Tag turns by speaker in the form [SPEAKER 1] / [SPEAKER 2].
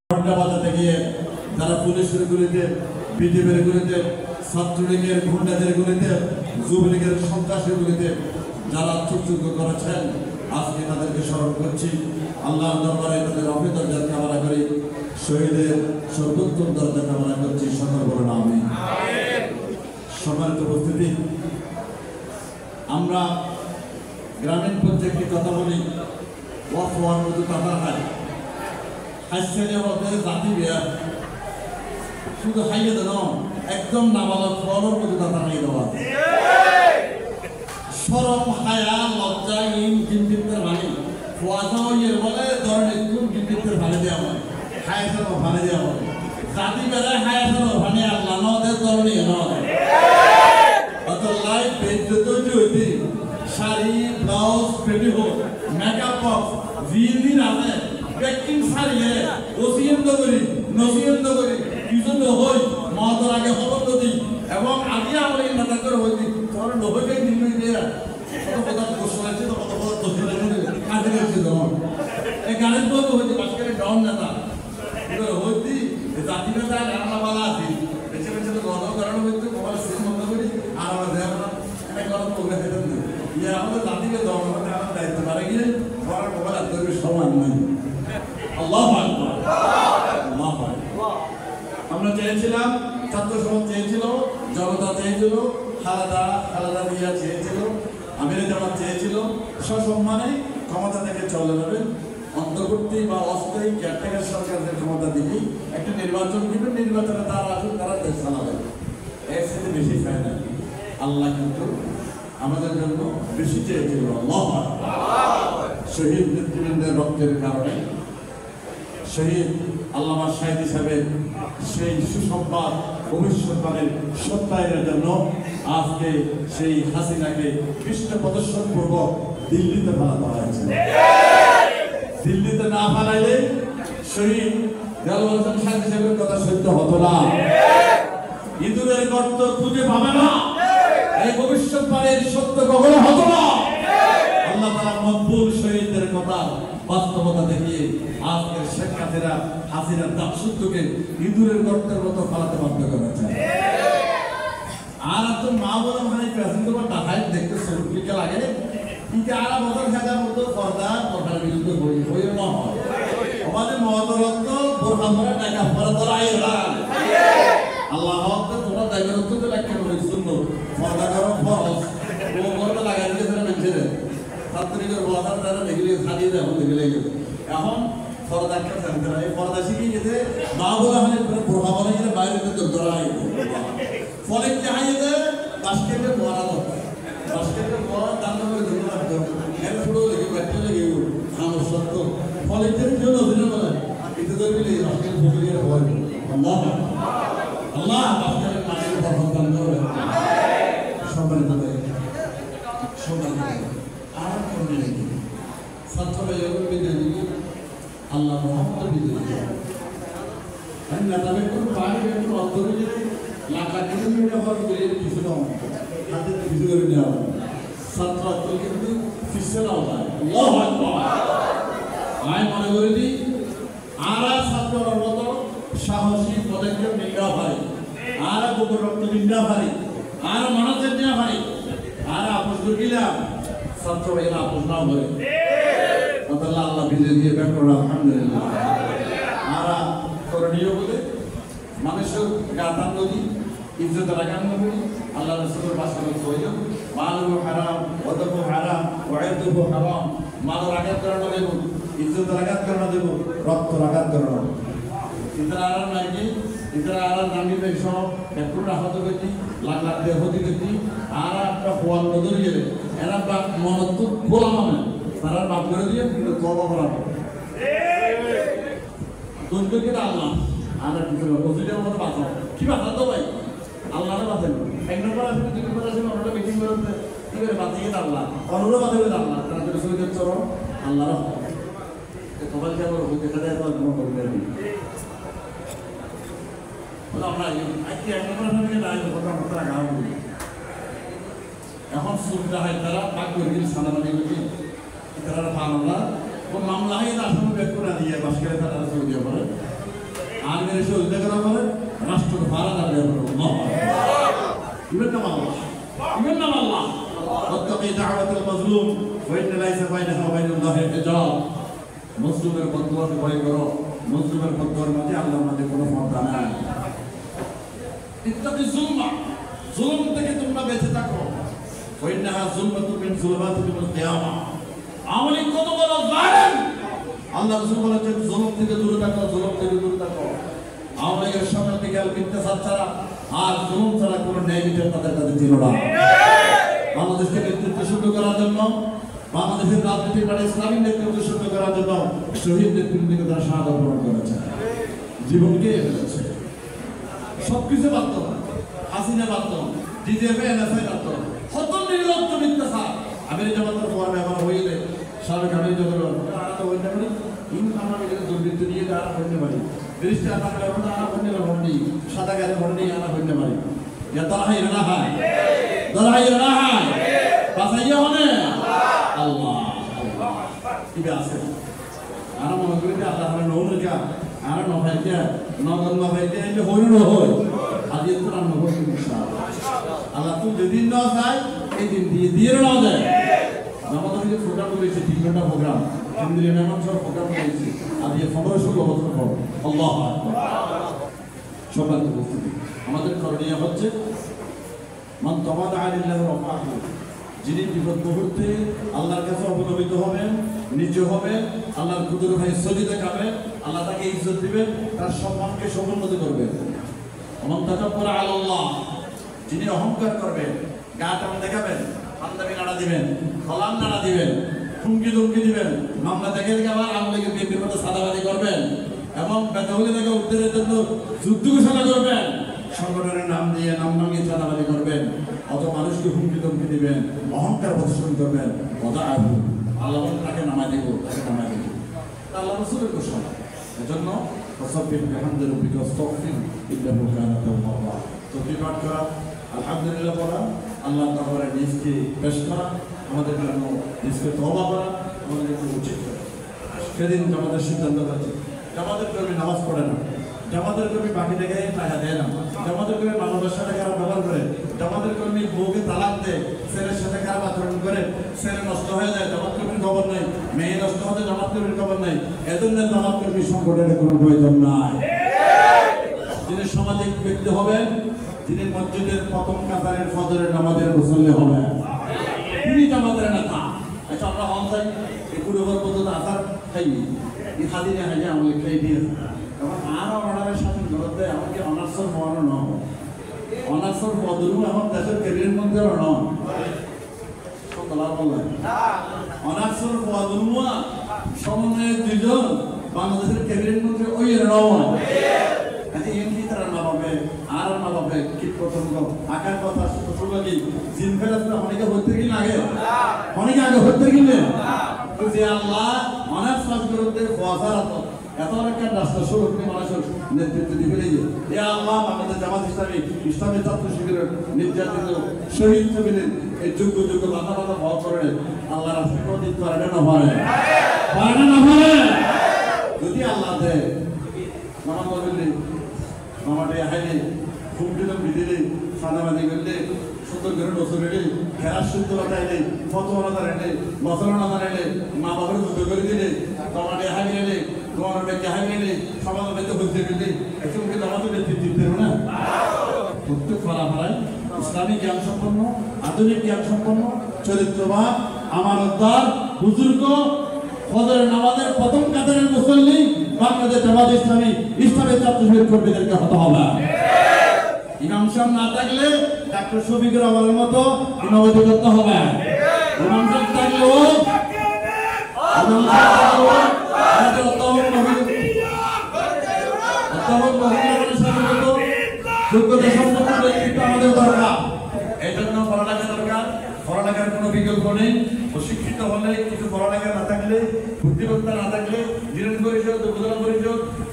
[SPEAKER 1] ঘন্টা বাজাতে গিয়ে যারা পুলিশের গুলিতে, বিজেপির গুলিতে, ছাত্রলীগের গুন্ডাদের গুলিতে, যুবলীগের সন্ত্রাসের গুলিতে যারা চুপচুপ করেছেন, আজকে তাদেরকে স্মরণ করছি। আল্লাহর দরবারে তাদের অফিস দরজা কামনা করি, শহীদের সর্বোত্তম দরজা কামনা করছি। সকল বলুন আমিন। সম্মানিত উপস্থিতি, আমরা গ্রামীণ পর্যায়ে একটি কথা বলি, ওয়াফ হওয়ার মতো কথা হয়। হাসিনের মধ্যে জাতি বিয়া শুধু হাইয়ে দেন, একদম নাবালক ফলর মতো কথা হাইয়ে দেওয়া। শরম, হায়া, লজ্জা, ইন গিনবিত্তের ভানি ফোয়াজা ইয়ের বলে ধরনের কোন গিনবিত্তের ভানি দেওয়া হয়, হায়াসের ভানি দেওয়া হয়। জাতি বেড়ায় হায়াসের ভানি আল্লাহ নদের ধরনী নয়। অত লাইফ বেজ্জত হইতে sari, blouse, petticoat, makeup box জিদি রাতে ব্যাকিং সারিয়ে ওসিএম করি, নসিএম করি, কিছু নহই মহাদর আগে খবর নদী এবং আগে আমরা এই নাটক করে হইতি তোমার নহইকে নির্ণয় দিয়ে কত কথা প্রশ্ন আছে, তো কত কথা দোষী কাজে গেছে তখন এই গানের বলবো হইতে বাসকারে ডন নেতা হইতি জাতি নেতা রান্নাবালা আছি বেছে বেছে তো গণকরণ হইতে মোবাইল সিম বন্ধ করি আর আমার দেখ না এটা গরম করবে সেটা নেই ইয়ে আমাদের জাতিকে দম আমাদের আমার দায়িত্ব পারে গিয়ে আমার মোবাইল আর তৈরি সমান নাই। আল্লাহু আকবার, আল্লাহু আকবার। আমরা চেয়েছিলাম, ছাত্র সমাজ চেয়েছিল, জনতা চেয়েছিল, খালেদা জিয়া চেয়েছিল, আমির জামাত চেয়েছিল, সসম্মানে ক্ষমতা থেকে চলে যাবেন, অন্তর্বর্তী বা অস্থায়ী কেয়ারটেকার সরকারের ক্ষমতা দিলেই একটা নির্বাচন দিবেন, নির্বাচনে তারা আসুন, তারা দেশ চালাবেন। এর সাথে বেশি চায় না। আল্লাহ কিন্তু আমাদের জন্য বেশি চেয়েছিল। আল্লাহু আকবার। শহীদ নেতৃবৃন্দের রক্তের কারণে শহীদ আল্লামা শাহিদ সাহেবের সেই সুসংবাদ ভবিষ্যৎবাণীর সত্যায়নের জন্য আজকে সেই হাসিনাকে পৃষ্ঠ প্রদর্শন পূর্বক দিল্লিতে পাঠানো হয়েছে। দিল্লিতে না পাঠাইলে শহীদ দেওয়াল হোসেন শাহিদ সাহেবের কথা সত্য হতো না। ইঁদুরের গর্ত খুঁজে পাবে না, এই ভবিষ্যৎবাণীর সত্য কখনো হতো না। আল্লাহ তাআলা মকবুল শহীদদের কথা বাস্তবতা দেখিয়ে আজকের শেখ হাসিনার দাসত্বকে ইঁদুরের গর্তের মতো ফালাতে বাধ্য করেছে। আর তো মা বলে মানে প্রেসেন্ট বা টাকায় দেখতে সরুপিকে লাগে কিন্তু আর বছর খেলার মতো পর্দা পর্দার বিরুদ্ধে বই না হয় আমাদের মহতরত্ব বোরখা পরা টাকা পরা ধরা আল্লাহ তোমরা দায়িত্ব তো ব্যাখ্যা করে শুনলো পর্দা করো ফরজ ও পর্দা লাগাই দিয়ে ফেলে মেনছে ছাত্রীদের বলার দ্বারা দেখলে খালিয়ে এখন দেখলে গেছে এখন পর্দা একটা জানতে না এই পর্দা শিখে গেছে মা বলে মানে বোরখা বলে গেলে বাইরে ধরা ফলে কি হাইয়ে বাস্কেটে মরা বাস্কেটে মরা দান করে ধরে রাখতে এর পুরো লেগে ব্যাটে লেগে আমার সত্য ফলে কেউ নদীর বলে এতে ধরবি বাস্কেট ফুটে ভয় আল্লাহ আল্লাহ বাস্কেটের মাটির বরকত দান করবে। সম্মানিত সম্মানিত আর কোন ছাত্ররা এরকম বিদায় দিবে আল্লাহ মোহাম্মদ বিদায় দিবে আমি নেতাদের কোনো পানি একটু অন্তরে যেতে লাখ লাখ কিলোমিটার হওয়ার করে কিছু না হাতে কিছু করে নেওয়া ছাত্র কিন্তু শিষ্য নাও যায়। আল্লাহু আকবার। আমি মনে করি যে আর ছাত্রর মতো সাহসী পদক্ষেপ নিতে পারে, আর গোবর রক্ত নিতে পারে, আর মানুষের নেওয়া পারে, আর আপোষ দিলাম ছাত্র এরা আপোষ নাও করে আল্লাহ বিজয় দিয়ে ব্যাপার আলহামদুলিল্লাহ। আর করণীয় বলে মানুষের গাতান নদী ইজ্জত রাখার নদী আল্লাহ রাসূলের বাসনা কইল মালু হারাম ওয়াদাবু হারাম ওয়াইদুবু হারাম মাল রাখার কারণে দেব ইজ্জত রাখার কারণে দেব রক্ত রাখার কারণে ইতরা আর নাকি ইতরা আর নামি বেশো একটু রাহত গতি লাখ লাখ দেহতি গতি আর একটা ফল নদী গেলে এরা বাপ মনত গোলাম মানে তারা বাপ করে দিয়ে কিন্তু তওবা করা দুর্গ কিনা আল্লাহ আমরা কিছু ওজুদের মতো বাঁচাও কি বাঁচাতো ভাই আল্লাহরে বাঁচাই এক নম্বর আছে দুই নম্বর আছে অন্যটা মিটিং করতে কি করে বাঁচিয়ে আল্লাহ অন্যরা বাঁচাবে আল্লাহ তারা যদি শহীদের চরণ আল্লাহর তোমার কি আমার দেখা যায় তোমার কোনো করবে বলে আমরা আজকে এক নম্বর থেকে নাই কথা মতো রাখা হবে এখন সুবিধা হয় তারা পাক করে দিন সানাবানি করি তারা পান না ও মামলা হয় না আসলে ব্যাক করে দিয়ে বাস করে তারা সৌদি পড়ে আমিরের সহযোগিতা করা হবে, রাষ্ট্রের ভাড়া দাঁড়িয়ে ইবেন নাম আল্লাহ, ইবেন নাম আল্লাহ। ওয়াত্তাকি দাওয়াতাল মাজলুম ওয়া ইন্না লাইসা বাইনাহা ওয়া বাইনাল্লাহি হিজাব। মুসলিমের বদুয়াকে ভয় করো, মুসলিমের বদুয়ার মাঝে আল্লাহর মাঝে কোনো পর্দা নাই। ইত্তাকি যুলমা, জুলুম থেকে তোমরা বেঁচে থাকো। ওয়া ইন্নাহা যুলমাতুন মিন যুলমাতিল কিয়ামা। আমলি কত বড় জালেম, আল্লাহ রাসূল বলেছেন জুলুম থেকে দূরে থাকো, জুলুম থেকে দূরে থাকো। আমলির সামনে বিকাল মিথ্যাচার ছাড়া আর জুলুম ছাড়া কোনো ন্যায় বিচার তাদের কাছে ছিল না। বাংলাদেশকে নেতৃত্ব শুরু করার জন্য, বাংলাদেশের রাজনীতির মানে ইসলামিক নেতৃত্ব শুরু করার জন্য শহীদ নেতৃত্বকে তারা শাহাদাত বরণ করেছে, জীবনকে ফেলেছে। সবকিছু বাধ্য, হাসিনা বাধ্য, ডিজিএফআই এনএসআই বাধ্য, কত নির্লজ্জ মিথ্যাচার। আমির জামাতের পর ব্যবহার হইলে সাবেক আমির জামাতের আলাদা হইতে পারি, হিন্দু আমার দুর্বৃত্ত দিয়ে তারা হইতে পারি, ব্রিটিশরা আমাকে আনা হইতে পারি, সাদা গাড়ি ভরনি আনা হইতে পারি। ইয়া দরাই না হয়, দরাই না হয়, বাসাইয়া হনে আল্লাহ কি আছে। আর মনে করি যে আল্লাহ আমরা নৌকা আর নভাইকে নগর নভাইকে এলে হইল হয় আজ তো রান্না করতে ইনশাআল্লাহ। আল্লাহ তুই যেদিন না যায় এই দিন দিয়ে দিয়ে না যায়। আমাদের যে প্রোগ্রাম করেছে 3 ঘন্টা প্রোগ্রাম, কেন্দ্রীয় মেহমান সহ প্রোগ্রাম করেছি আজ 15-16 বছর পর। আল্লাহ আকবার। সবার উপস্থিতি আমাদের করণীয় হচ্ছে মান তাওয়াদা লিল্লাহি রাফাহু, যিনি বিপদ মুহূর্তে আল্লাহর কাছে অবনমিত হবেন, নিচু হবেন, আল্লাহর কুদরত ভাই সজিদা খাবেন, আল্লাহ তাকে ইজ্জত দিবেন, তার সম্মানকে সমুন্নত করবেন। মান তাকাব্বারা আলাল্লাহ, যিনি অহংকার করবেন, গা টান দেখাবেন, পাঞ্জাবি নাড়া দিবেন, কলাম নাড়া দিবেন, হুমকি ধমকি দিবেন, মামলা দেখে আবার আমলাকে বিএনপির মতো সাদাবাদি করবেন এবং বেতাহুলি থেকে উদ্ধারের জন্য যুদ্ধ ঘোষণা করবেন, সংগঠনের নাম দিয়ে নাম ভাঙিয়ে চাঁদাবাদি করবেন, অত মানুষকে হুমকি ধমকি দিবেন, অহংকার প্রদর্শন করবেন, অত আবু আল্লাহ তাকে নামাই দিব, তাকে নামাই দিব। আল্লাহ রাসূলের ঘোষণা। এজন্য তাসাব্বিহ বিহামদি রাব্বিকা ওয়াস্তাগফির ইন্নাহু কানা তাওয়াবা। তাসবিহ পাঠ করা, আলহামদুলিল্লাহ বলা, আল্লাহর দরবারে নিজকে পেশ করা, আমাদের জন্য নিজকে তওবা করা আমাদের জন্য উচিত করা। সেদিন জামাতের সিদ্ধান্ত হয়েছে, জামাতের কর্মী নামাজ পড়ে না, জামাতের কর্মী বাকি দেখে টাকা দেয় না, জামাতের কর্মী মানুষের সাথে খারাপ ব্যবহার করে, জামাতের কর্মী বউকে তালাক দেয়, ছেলের সাথে খারাপ আচরণ করে, ছেলে নষ্ট হয়ে যায়, জামাত কর্মীর খবর নেই, মেয়ে নষ্ট হতে জামাত কর্মীর খবর নেই। এজন্য জামাত কর্মী সংগঠনের কোনো প্রয়োজন নাই। যিনি সামাজিক ব্যক্তি হবেন, যিনি মসজিদের প্রথম কাতারের ফজরের নামাজের মুসল্লি হবেন, তিনি জামাতের নেতা। আচ্ছা আমরা অনসাই এই পুরো পর্যন্ত আসার খাই এই হাদিনে হাইয়া আমাকে খাই দিয়ে এবং আরো অর্ডারের সাথে ধরত দেয় আমাকে অনার্সর হওয়ানো ন অনার্সর পদরু এখন দেশের ক্যারিয়ার মধ্যে নন বললেন অনার্সর পদরু সমন্বয়ের 2 জন বাংলাদেশের ক্যাবিনেট মন্ত্রী ওই নয়। আচ্ছা এম কি তারা না পাবে আর না পাবে কীট পতঙ্গ আকার কথা শুধু জিন ফেরাসটা অনেকে হতে কি লাগে, অনেকে আগে হতে কিনে যে আল্লাহ অনার্স পাস করতে ফসারাত এত একটা রাস্তা সুরক্ষিত মানুষের নেতৃত্ব দিবে এ আল্লাহ বাংলাদেশ জামাত ইসলামী ছাত্র শিবিরের নির্যাতিত শহীদ শিবিরের এই যোগ্য যোগ্য মাথা মাথা ভাব করে আল্লাহ রাস্তা দিতে পারে না পারে পারে না পারে যদি আল্লাহ দেয় নামাজ পড়লে আমাদের হাইলে খুব দিলে সাদাবাদি করলে সুন্দর করে বছর এলে খেলার শুদ্ধ বাতাইলে ফতোয়া দাঁড়াইলে বছর না দাঁড়াইলে মা বাবার যুদ্ধ করে দিলে তোমার হাই এলে তোমার ব্যাংকে হাই এলে সমাজ বেঁধে হচ্ছে গেলে একটু কিন্তু আমাদের নেতৃত্ব দেবে না। প্রত্যেক ফলাফলায় ইসলামী জ্ঞান সম্পন্ন, আধুনিক জ্ঞান সম্পন্ন, চরিত্রবান, আমানতদার, বুজুর্গ, ফজরের নামাজের প্রথম কাতারের মুসল্লি বাংলাদেশ জামাত ইসলামী ইসলামী ছাত্র শিবির কর্মীদেরকে হতে হবে। ইমাম সাহেব না থাকলে ডাক্তার শফিকুর রহমানের মতো ইমামতি করতে হবে। ইমাম সাহেব থাকলেও যোগ্যতা সম্পন্ন ব্যক্তিত্ব আমাদের দরকার। এই জন্য পড়ালেখা দরকার, পড়ালেখার কোনো বিকল্প নেই। শিক্ষিত হলে কিছু পড়ালেখা না থাকলে, বুদ্ধিমত্তা না থাকলে, জিরণ পরিষদ, উপজেলা পরিষদ